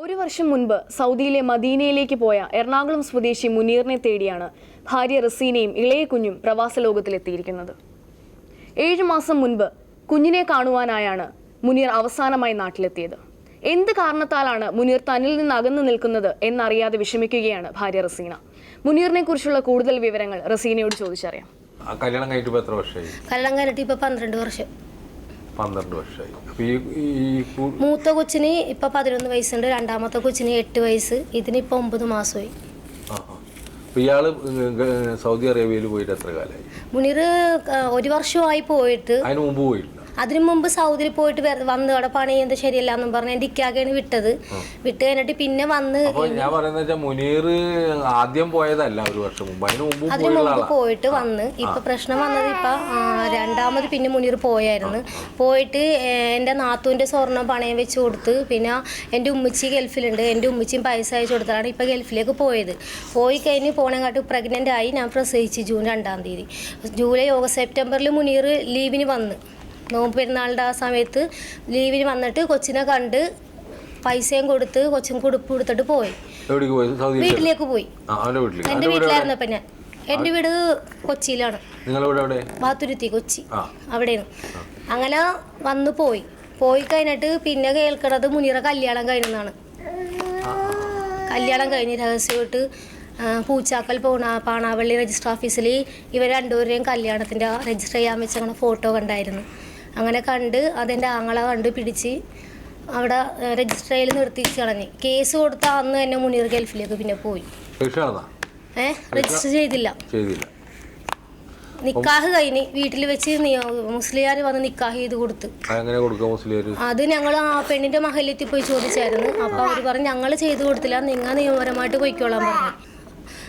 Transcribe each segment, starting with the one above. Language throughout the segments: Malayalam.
ഒരു വർഷം മുൻപ് സൗദിയിലെ മദീനയിലേക്ക് പോയ എറണാകുളം സ്വദേശി മുനീറിനെ തേടിയാണ് ഭാര്യ റസീനയും ഇളയ കുഞ്ഞും പ്രവാസ ലോകത്തിലെത്തിയിരിക്കുന്നത്. 7 മാസം മുൻപ് കുഞ്ഞിനെ കാണുവാനായാണ് മുനീർ അവസാനമായി നാട്ടിലെത്തിയത്. എന്ത് കാരണത്താലാണ് മുനീർ തന്നിൽ നിന്ന് അകന്നു നിൽക്കുന്നത് എന്നറിയാതെ വിഷമിക്കുകയാണ് ഭാര്യ റസീന. മുനീറിനെ കുറിച്ചുള്ള കൂടുതൽ വിവരങ്ങൾ റസീനയോട് ചോദിച്ചറിയാം. കല്യാണം കഴിഞ്ഞിട്ട് എത്ര വർഷമായി? കല്യാണം കഴിഞ്ഞിട്ട് ഇപ്പൊ 12 വർഷം. 12 വർഷമായി. മൂത്ത കൊച്ചിന് ഇപ്പൊ 11 വയസ്സുണ്ട്, രണ്ടാമത്തെ കൊച്ചിന് 8 വയസ്സ്, ഇതിന് ഇപ്പൊ 9 മാസമായി. ഇയാള് സൗദി അറേബ്യയിൽ പോയിട്ട് എത്ര കാലമായി? മുനീർ 1 വർഷമായി പോയിട്ട്. അതിന് മുമ്പ് പോയിട്ടില്ല? അതിനു മുമ്പ് സൗദിയിൽ പോയിട്ട് വന്ന് അവിടെ പണി എന്താ ശരിയല്ല എന്നും പറഞ്ഞ് എൻ്റെ ഇക്കാകെയാണ് വിട്ടത്. വിട്ട് കഴിഞ്ഞിട്ട് പിന്നെ വന്ന് ഞാൻ പറയുന്നത് മുനീർ ആദ്യം പോയതല്ല, 1 വർഷം മുമ്പ് അതിന് മുമ്പ് പോയിട്ട് വന്ന് ഇപ്പൊ പ്രശ്നം വന്നത് ഇപ്പൊ രണ്ടാമത് പിന്നെ മുനീർ പോയായിരുന്നു. പോയിട്ട് എൻ്റെ നാത്തൂൻ്റെ സ്വർണം പണയം വെച്ച് കൊടുത്ത്, പിന്നെ എൻ്റെ ഉമ്മച്ചി ഗൾഫിലുണ്ട്, എൻ്റെ ഉമ്മച്ചിയും പൈസ അയച്ചു കൊടുത്താണ് ഇപ്പൊ ഗൾഫിലേക്ക് പോയത്. പോയി കഴിഞ്ഞ് പോണങ്ങാട്ട് പ്രഗ്നൻ്റ് ആയി. ഞാൻ പ്രസവിച്ച് ജൂൺ 2-ാം തീയതി. ജൂലൈ ഓഗസ്റ്റ് സെപ്റ്റംബറിൽ മുനീർ ലീവിന് വന്ന്, നോമ്പ് പെരുന്നാളുടെ ആ സമയത്ത് ലീവിന് വന്നിട്ട് കൊച്ചിനെ കണ്ട് പൈസയും കൊടുത്ത് കൊച്ചിന് കുടുപ്പ് കൊടുത്തിട്ട് പോയി. വീട്ടിലേക്ക് പോയി. എൻ്റെ വീട്ടിലായിരുന്നപ്പോൾ ഞാൻ, എൻ്റെ വീട് കൊച്ചിയിലാണ്, ബാത്തുരുത്തി കൊച്ചി, അവിടെയാണ്. അങ്ങനെ വന്ന് പോയി കഴിഞ്ഞിട്ട് പിന്നെ കേൾക്കണത് മുനീറെ കല്യാണം കഴിഞ്ഞതാണ്. കല്യാണം കഴിഞ്ഞ് രഹസ്യമായിട്ട് പൂച്ചാക്കൽ പാണാവള്ളി രജിസ്റ്റർ ഓഫീസിൽ ഇവർ രണ്ടുപേരെയും കല്യാണത്തിൻ്റെ രജിസ്റ്റർ ചെയ്യാൻ വെച്ചങ്ങനെ ഫോട്ടോ കണ്ടായിരുന്നു. അങ്ങനെ കണ്ട് അതെൻ്റെ ആങ്ങളെ കണ്ട് പിടിച്ച് അവിടെ രജിസ്റ്റർ ചെയ്യൽ നിർത്തിച്ച് കളഞ്ഞ്. കേസ് കൊടുത്ത അന്ന് തന്നെ മുനീർ ഗൾഫിലേക്ക് പിന്നെ പോയി. രജിസ്റ്റർ ചെയ്തില്ല. നിക്കാഹ് കഴിഞ്ഞ് വീട്ടിൽ വെച്ച് മുസ്ലിയാർ വന്ന് നിക്കാഹ് ചെയ്ത് കൊടുത്ത്. അത് ഞങ്ങൾ ആ പെണ്ണിൻ്റെ മഹലെത്തി പോയി ചോദിച്ചായിരുന്നു. അപ്പോൾ അവർ പറഞ്ഞു ഞങ്ങൾ ചെയ്ത് കൊടുത്തില്ല, നിങ്ങൾ നിയമപരമായിട്ട് പോയിക്കോളാൻ പറഞ്ഞു.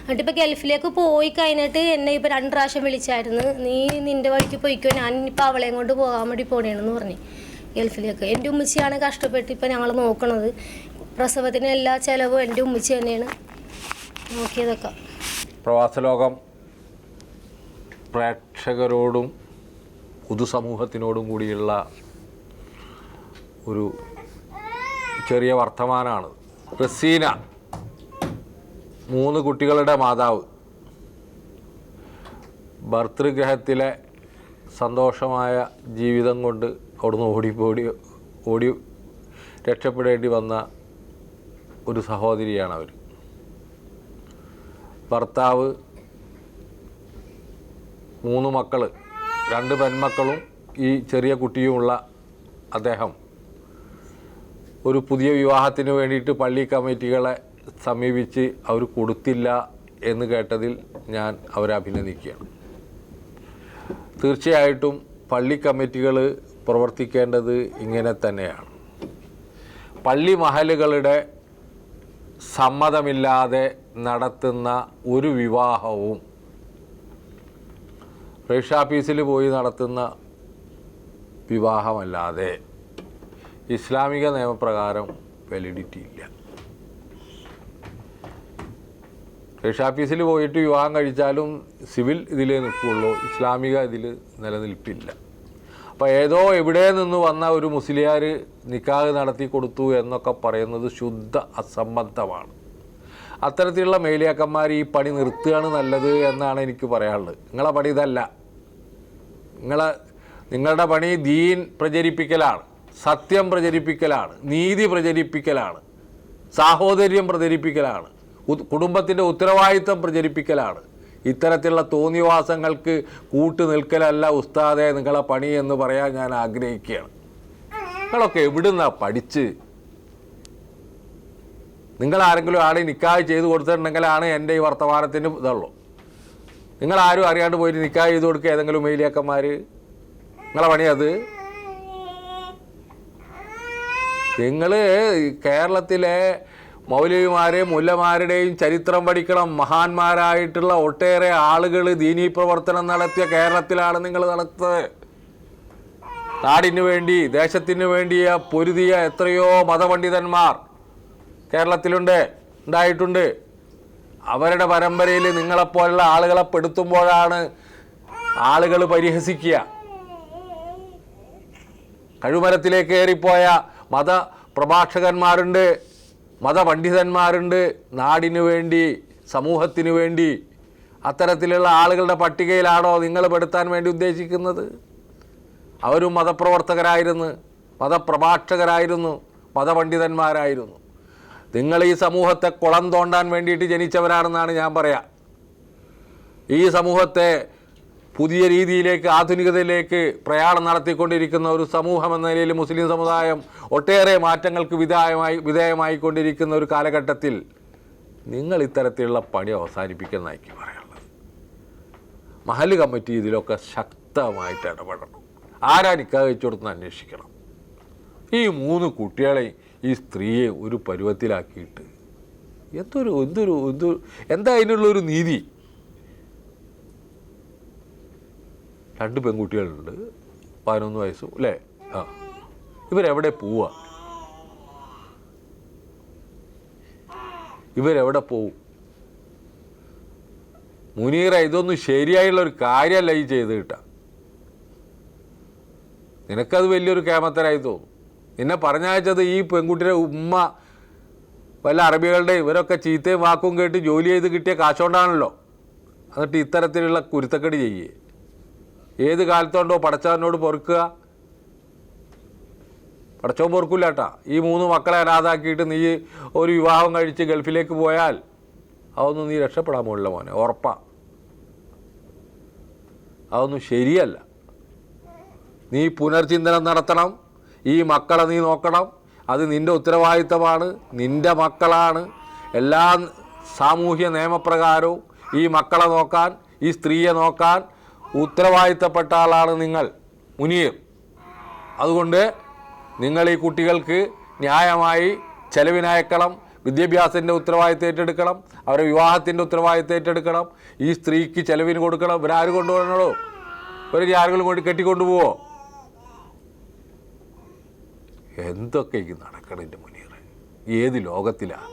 എന്നിട്ട് ഇപ്പോൾ ഗൾഫിലേക്ക് പോയി കഴിഞ്ഞിട്ട് എന്നെ ഇപ്പോൾ 2 പ്രാവശ്യം വിളിച്ചായിരുന്നു. നീ നിൻ്റെ വഴിക്ക് പോയിക്കോ, ഞാനിപ്പോൾ അവളെയും കൊണ്ട് പോകാൻ വേണ്ടി പോകണമെന്ന് പറഞ്ഞ് ഗൾഫിലേക്ക്. എൻ്റെ ഉമ്മച്ചിയാണ് കഷ്ടപ്പെട്ട് ഇപ്പോൾ ഞങ്ങൾ നോക്കണത്. പ്രസവത്തിന് എല്ലാ ചിലവും എൻ്റെ ഉമ്മച്ചി തന്നെയാണ് നോക്കിയതൊക്കെ. പ്രവാസലോകം പ്രേക്ഷകരോടും പൊതുസമൂഹത്തിനോടും കൂടിയുള്ള ഒരു ചെറിയ വർത്തമാനമാണ്. റസീന 3 കുട്ടികളുടെ മാതാവ്, ഭർതൃഗ്രഹത്തിലെ സന്തോഷമായ ജീവിതം കൊണ്ട് അവിടുന്ന് ഓടി രക്ഷപ്പെടേണ്ടി വന്ന ഒരു സഹോദരിയാണ് അവർ. ഭർത്താവ് 3 മക്കൾ, 2 പെൺമക്കളും ഈ ചെറിയ കുട്ടിയുമുള്ള അദ്ദേഹം ഒരു പുതിയ വിവാഹത്തിന് വേണ്ടിയിട്ട് പള്ളി കമ്മിറ്റികളെ സമീപിച്ച് അവർ കൊടുത്തില്ല എന്ന് കേട്ടതിൽ ഞാൻ അവരെ അഭിനന്ദിക്കുകയാണ്. തീർച്ചയായിട്ടും പള്ളി കമ്മിറ്റികൾ പ്രവർത്തിക്കേണ്ടത് ഇങ്ങനെ തന്നെയാണ്. പള്ളി മഹലുകളുടെ സമ്മതമില്ലാതെ നടത്തുന്ന ഒരു വിവാഹവും രജിസ്റ്റർ ഓഫീസിൽ പോയി നടത്തുന്ന വിവാഹമല്ലാതെ ഇസ്ലാമിക നിയമപ്രകാരം വാലിഡിറ്റി ഇല്ല. രജിസ്റ്റർ ഓഫീസിൽ പോയിട്ട് വിവാഹം കഴിച്ചാലും സിവിൽ ഇതിലേ നിൽക്കുകയുള്ളൂ, ഇസ്ലാമിക ഇതിൽ നിലനിൽപ്പില്ല. അപ്പോൾ ഏതോ എവിടെ നിന്ന് വന്ന ഒരു മുസ്ലിയാർ നിക്കാഹ് നടത്തി കൊടുത്തു എന്നൊക്കെ പറയുന്നത് ശുദ്ധ അസംബന്ധമാണ്. അത്തരത്തിലുള്ള മേലിയാക്കന്മാർ ഈ പണി നിർത്തുകയാണ് നല്ലത് എന്നാണ് എനിക്ക് പറയാനുള്ളത്. നിങ്ങളെ പണി ഇതല്ല. നിങ്ങളുടെ പണി ദീൻ പ്രചരിപ്പിക്കലാണ്, സത്യം പ്രചരിപ്പിക്കലാണ്, നീതി പ്രചരിപ്പിക്കലാണ്, സാഹോദര്യം പ്രചരിപ്പിക്കലാണ്, കുടുംബത്തിൻ്റെ ഉത്തരവാദിത്വം പ്രചരിപ്പിക്കലാണ്. ഇത്തരത്തിലുള്ള തോന്നിവാസങ്ങൾക്ക് കൂട്ടു നിൽക്കലല്ല ഉസ്താദെ നിങ്ങളെ പണി എന്ന് പറയാൻ ഞാൻ ആഗ്രഹിക്കുകയാണ്. നിങ്ങളൊക്കെ എവിടുന്നാണ് പഠിച്ച്? നിങ്ങളാരെങ്കിലും ആടെ നിക്കാഹ് ചെയ്ത് കൊടുത്തിട്ടുണ്ടെങ്കിലാണ് എൻ്റെ ഈ വർത്തമാനത്തിന് ഇതുള്ളൂ. നിങ്ങളാരും അറിയാണ്ട് പോയിട്ട് നിക്കാഹ് ചെയ്ത് കൊടുക്കുക ഏതെങ്കിലും മേലിയാക്കന്മാർ? നിങ്ങളെ പണി അത്? നിങ്ങൾ കേരളത്തിലെ മൗലവിമാരെയും മുല്ലമാരുടെയും ചരിത്രം പഠിക്കണം. മഹാന്മാരായിട്ടുള്ള ഒട്ടേറെ ആളുകൾ ദീനീ പ്രവർത്തനം നടത്തിയ കേരളത്തിലാണ് നിങ്ങൾ നടത്തുന്നത്. നാടിനു വേണ്ടി ദേശത്തിന് വേണ്ടിയ പൊരുതിയ എത്രയോ മതപണ്ഡിതന്മാർ ഉണ്ടായിട്ടുണ്ട്. അവരുടെ പരമ്പരയിൽ നിങ്ങളെപ്പോലുള്ള ആളുകളെ പെടുത്തുമ്പോഴാണ് ആളുകൾ പരിഹസിക്കുക. കഴുമരത്തിലേക്ക് കയറിപ്പോയ മതപ്രഭാഷകന്മാരുണ്ട്, മതപണ്ഡിതന്മാരുണ്ട്, നാടിനു വേണ്ടി, സമൂഹത്തിന് വേണ്ടി. അത്തരത്തിലുള്ള ആളുകളുടെ പട്ടികയിലാണോ നിങ്ങൾ പെടുത്താൻ വേണ്ടി ഉദ്ദേശിക്കുന്നത്? അവരും മതപ്രവർത്തകരായിരുന്നു, മതപ്രഭാഷകരായിരുന്നു, മതപണ്ഡിതന്മാരായിരുന്നു. നിങ്ങൾ ഈ സമൂഹത്തെ കുളം തോണ്ടാൻ വേണ്ടിയിട്ട് ജനിച്ചവരാണെന്നാണ് ഞാൻ പറയാം. ഈ സമൂഹത്തെ പുതിയ രീതിയിലേക്ക്, ആധുനികതയിലേക്ക് പ്രയാണം നടത്തിക്കൊണ്ടിരിക്കുന്ന ഒരു സമൂഹം എന്ന നിലയിൽ മുസ്ലിം സമുദായം ഒട്ടേറെ മാറ്റങ്ങൾക്ക് വിധേയമായിക്കൊണ്ടിരിക്കുന്ന ഒരു കാലഘട്ടത്തിൽ നിങ്ങൾ ഇത്തരത്തിലുള്ള പണി അവസാനിപ്പിക്കുന്നതായിരിക്കും പറയാനുള്ളത്. മഹല്ല് കമ്മിറ്റി ഇതിലൊക്കെ ശക്തമായിട്ട് ഇടപെടണം. ആരാ നിക്കാഹ് കഴിച്ചു കൊടുത്തെന്ന് അന്വേഷിക്കണം. ഈ 3 കുട്ടികളെ, ഈ സ്ത്രീയെ ഒരു പരുവത്തിലാക്കിയിട്ട് എന്താ അതിനുള്ളൊരു നീതി? 2 പെൺകുട്ടികളുണ്ട്, 11 വയസ്സും അല്ലേ? ഇവരെവിടെ പോവുക? ഇവരെവിടെ പോവും? മുനീറ, ഇതൊന്നും ശരിയായുള്ളൊരു കാര്യമല്ല ഈ ചെയ്ത് കിട്ടാം. നിനക്കത് വലിയൊരു കേമത്തരായി തോന്നും. നിന്നെ പറഞ്ഞയച്ചത് ഈ പെൺകുട്ടിയുടെ ഉമ്മ വല്ല അറബികളുടെ ഇവരൊക്കെ ചീത്തയും വാക്കും കേട്ട് ജോലി ചെയ്ത് കിട്ടിയ കാശുകൊണ്ടാണല്ലോ. എന്നിട്ട് ഇത്തരത്തിലുള്ള കുരുത്തക്കേട് ചെയ്യേ. ഏത് കാലത്തോണ്ടോ പടച്ചവനോട് പൊറുക്കുക? പടച്ചവൻ പൊറുക്കില്ല കേട്ടാ. ഈ 3 മക്കളെ അനാഥാക്കിയിട്ട് നീ ഒരു വിവാഹം കഴിച്ച് ഗൾഫിലേക്ക് പോയാൽ അതൊന്നും നീ രക്ഷപ്പെടാൻ പോലുള്ള മോനെ, ഉറപ്പാ. അതൊന്നും ശരിയല്ല. നീ പുനർചിന്തനം നടത്തണം. ഈ മക്കളെ നീ നോക്കണം. അത് നിൻ്റെ ഉത്തരവാദിത്തമാണ്. നിൻ്റെ മക്കളാണ്. എല്ലാ സാമൂഹ്യ നിയമപ്രകാരവും ഈ മക്കളെ നോക്കാൻ, ഈ സ്ത്രീയെ നോക്കാൻ ഉത്തരവാദിത്തപ്പെട്ട ആളാണ് നിങ്ങൾ, മുനീർ. അതുകൊണ്ട് നിങ്ങൾ ഈ കുട്ടികൾക്ക് ന്യായമായി ചെലവിനയക്കണം. വിദ്യാഭ്യാസത്തിൻ്റെ ഉത്തരവാദിത്തം ഏറ്റെടുക്കണം. അവരുടെ വിവാഹത്തിൻ്റെ ഉത്തരവാദിത്തം ഏറ്റെടുക്കണം. ഈ സ്ത്രീക്ക് ചെലവിന് കൊടുക്കണം. ഇവരാര് കൊണ്ടുപോകണോ? ഇവർ ആരെങ്കിലും കൊണ്ട് കെട്ടിക്കൊണ്ടുപോവോ? എന്തൊക്കെ ഈ നടക്കണം എൻ്റെ മുനീർ? ഏത് ലോകത്തിലാണ്?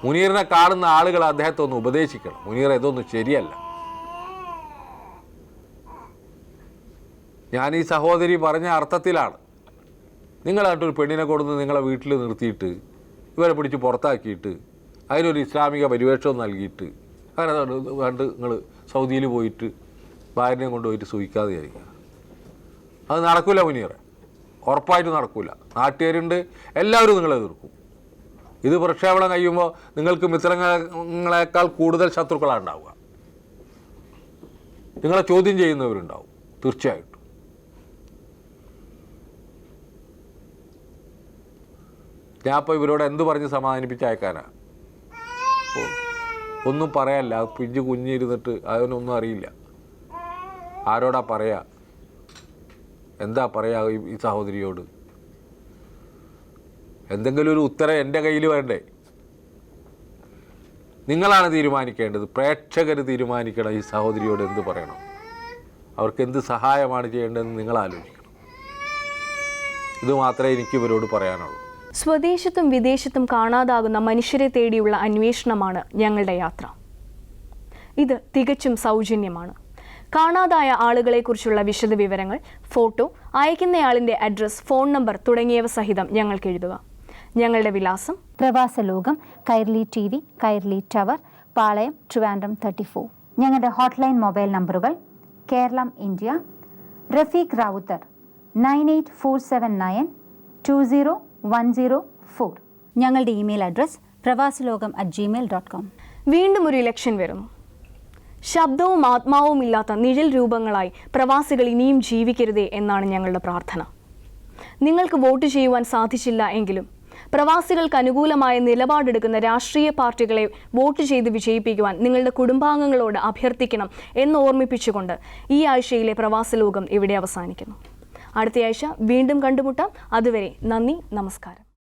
മുനീറിനെ കാണുന്ന ആളുകൾ അദ്ദേഹത്തെ ഒന്ന് ഉപദേശിക്കണം. മുനീർ, ഇതൊന്നും ശരിയല്ല. ഞാൻ ഈ സഹോദരി പറഞ്ഞ അർത്ഥത്തിലാണ്. നിങ്ങളായിട്ടൊരു പെണ്ണിനെ കൊടുത്ത് നിങ്ങളെ വീട്ടിൽ നിർത്തിയിട്ട് ഇവരെ പിടിച്ച് പുറത്താക്കിയിട്ട് അതിനൊരു ഇസ്ലാമിക പരിവേഷവും നൽകിയിട്ട് അങ്ങനെ വേണ്ട നിങ്ങൾ സൗദിയിൽ പോയിട്ട് ഭാര്യനെ കൊണ്ടുപോയിട്ട് സൂഹിക്കാതെ ആയിരിക്കുക. അത് നടക്കില്ല മുനീറെ, ഉറപ്പായിട്ട് നടക്കില്ല. നാട്ടുകാരുണ്ട്, എല്ലാവരും നിങ്ങളെ എതിർക്കും. ഇത് പ്രക്ഷേപണം കഴിയുമ്പോൾ നിങ്ങൾക്ക് മിത്രങ്ങളെക്കാൾ കൂടുതൽ ശത്രുക്കളാണ് ഉണ്ടാവുക. നിങ്ങളെ ചോദ്യം ചെയ്യുന്നവരുണ്ടാവും തീർച്ചയായിട്ടും. ഞാൻ ഇപ്പോൾ ഇവരോട് എന്ത് പറഞ്ഞ് സമാധാനിപ്പിച്ചയക്കാനാ? ഒന്നും പറയാനില്ല. പിഞ്ചു കുഞ്ഞിരുന്നിട്ട് അതിനൊന്നും അറിയില്ല. ആരോടാ പറയാ? എന്താ പറയാ ഈ സഹോദരിയോട്? എന്തെങ്കിലും ഒരു ഉത്തരം എൻ്റെ കയ്യിൽ വേണ്ടേ? നിങ്ങളാണ് തീരുമാനിക്കേണ്ടത്. പ്രേക്ഷകർ തീരുമാനിക്കണം ഈ സഹോദരിയോട് എന്ത് പറയണം, അവർക്ക് എന്ത് സഹായമാണ് ചെയ്യേണ്ടതെന്ന് നിങ്ങൾ ആലോചിക്കണം. ഇത് മാത്രമേ എനിക്ക് ഇവരോട് പറയാനുള്ളൂ. സ്വദേശത്തും വിദേശത്തും കാണാതാകുന്ന മനുഷ്യരെ തേടിയുള്ള അന്വേഷണമാണ് ഞങ്ങളുടെ യാത്ര. ഇത് തികച്ചും സൗജന്യമാണ്. കാണാതായ ആളുകളെക്കുറിച്ചുള്ള വിശദവിവരങ്ങൾ, ഫോട്ടോ, അയക്കുന്നയാളിൻ്റെ അഡ്രസ്, ഫോൺ നമ്പർ തുടങ്ങിയവ സഹിതം ഞങ്ങൾക്ക് എഴുതുക. ഞങ്ങളുടെ വിലാസം: പ്രവാസലോകം, കൈർലി TV, കൈർലി ടവർ, പാളയം, ട്രിവാൻഡ്രം 34. ഞങ്ങളുടെ ഹോട്ട്ലൈൻ മൊബൈൽ നമ്പറുകൾ: കേരളം ഇന്ത്യ, റഫീഖ് റാവുത്തർ 9847920104. ഞങ്ങളുടെ ഇമെയിൽ അഡ്രസ് pravasaloகம்@gmail.com. വീണ്ടും ഒരു ഇലക്ഷൻ വരുന്നു. ശബ്ദവും ആത്മാവും ഇല്ലാത്ത നിഴൽ രൂപങ്ങളായി പ്രവാസികൾ ഇനിയും ജീവിക്കരുതേ എന്നാണ് ഞങ്ങളുടെ പ്രാർത്ഥന. നിങ്ങൾക്ക് വോട്ട് ചെയ്യുവാൻ സാധിച്ചില്ല എങ്കിലും പ്രവാസികൾക്ക് അനുകൂലമായ നിലപാടെടുക്കുന്ന രാഷ്ട്രീയ പാർട്ടികളെ വോട്ട് ചെയ്ത് വിജയിപ്പിക്കുവാൻ നിങ്ങളുടെ കുടുംബാംഗങ്ങളോട് അഭ്യർത്ഥിക്കണം എന്ന് ഓർമ്മിപ്പിച്ചുകൊണ്ട് ഈ ആഴ്ചയിലെ പ്രവാസലോകം ഇവിടെ അവസാനിക്കുന്നു. അടുത്തയാഴ്ച വീണ്ടും കണ്ടുമുട്ടാം. അതുവരെ നന്ദി, നമസ്കാരം.